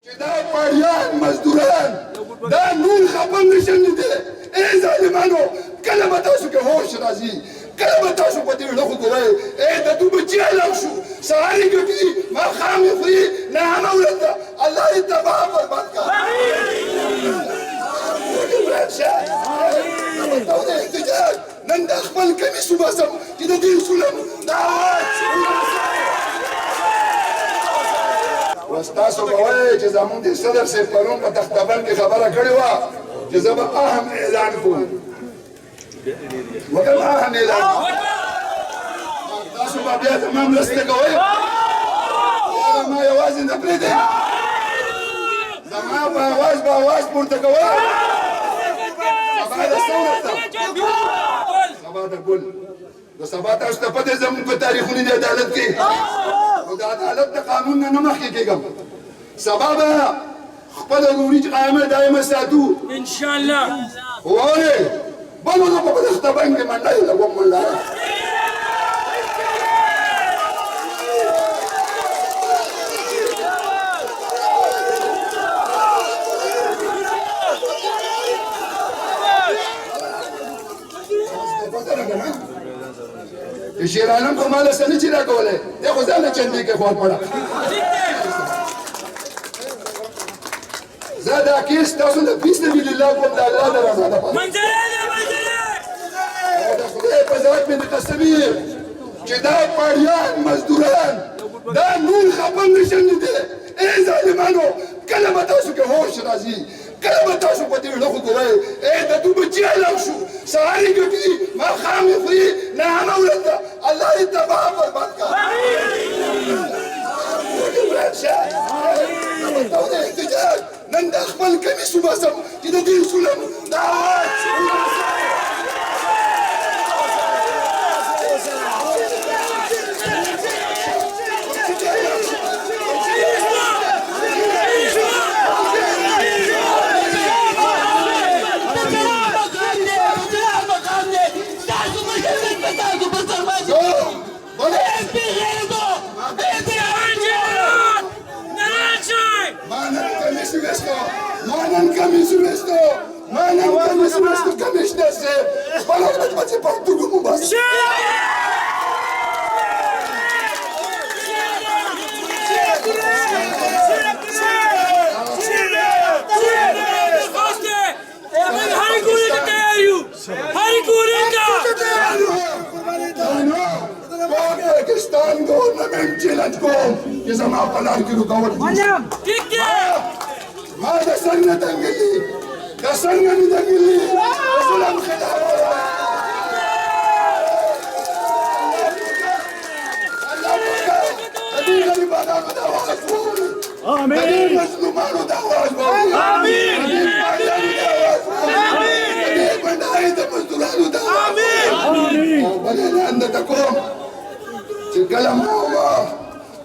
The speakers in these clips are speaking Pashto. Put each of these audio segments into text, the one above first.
دا پاړیان مزدوران دا نور خپل نشم لیدلی ای ظالمانو کله به تاسو کې هوش راځي کله به تاسو په دې ړخو ګورئ ای د دوی بچي هلاک شو سهار یې ګټي ماښام یې خوري ناهمه ورځ ده الله یې تباه برباد کړه احتجاج نن د خپل کمیس وباسم چې د دې اصولم د اواز وستاسو به وایي چې زمونږ د صدر صاحب پرون په تختبند کې خبره کړې وه چې زه به اهم اعلان کوم وکړم اهم اعلان تاسو به بیا زما مرسته کوئ ما یوازې نه پرېږدئ زما په اواز به اواز پورته کوئ سبا د څه ورځ ده سبا د ګل نو سبا تاسو ته پته زموږ په تاریخونو د عدالت کې او د عدالت د قانون نه نه مخکې کېږم سبا به خپل عروج قائمه دائمه ساتو انشاءالله وونه بلو زه په تختبند کې منډه یې لګوم منډه شیر عالم کو مالا سے نہیں چرا کولے دیکھو زیادہ چندی کے خور پڑا زیادہ کیس تاسو دا بیس نبی للہ کو دا اللہ دا رضا دا پڑا دا خدای پزاد میں قسمی کہ دا پاڑیان مزدوران دا نور خپل نشم لیدلی ای ظالمانو کله به تاسو کې هوش راځي کله به تاسو په دې ړخو ګورئ ای د دوی بچي هلاک شو سهار یې ګټي ماښام یې خوري ناهمه ورځ ده الله یې تباه برباد کړه احتجاج نن د خپل کمیس وباسم چې د دې اصولم د اواز Manan kami sumesto, commissioner se, balak na tmati partu gumubas. Pakistan government challenge को ये जमा पलार की रुकावट ما د څنګه دنګلي د څنګه نه دنګلي ظلم خلاف الله دې غریبانو د اواز ووري امين دې مظلومانو د اواز ووري امين دې پاړیانو د اواز ووري دې بندای د مزدورانو د امين امين او بلنه اند تکوم چې کلم او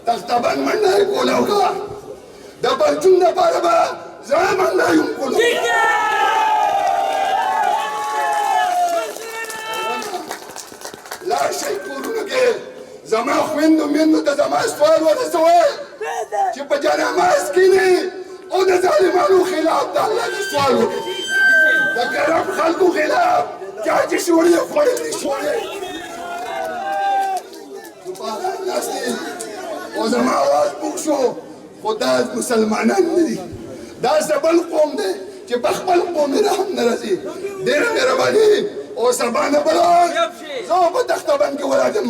تختبند منډه کولاو کا د پرچون د پاره به زمان لا ينقل لا شيء يقولون كيف زمان خويندو ميندو دا زمان سوال ولا سوال چې په جناماز کې نه او د ظالمانو خلاف د الله د سوال وکړي د کرم خلکو خلاف چا چې شوړې خوړلې شوړې او زمان आवाज پوښ شو خدا مسلمانان نه دي دا سبل قوم دی چې په خپل قوم رحم نه راځي ډېره مهرباني او سبا نه بلان زه په تختبند کې ولاړم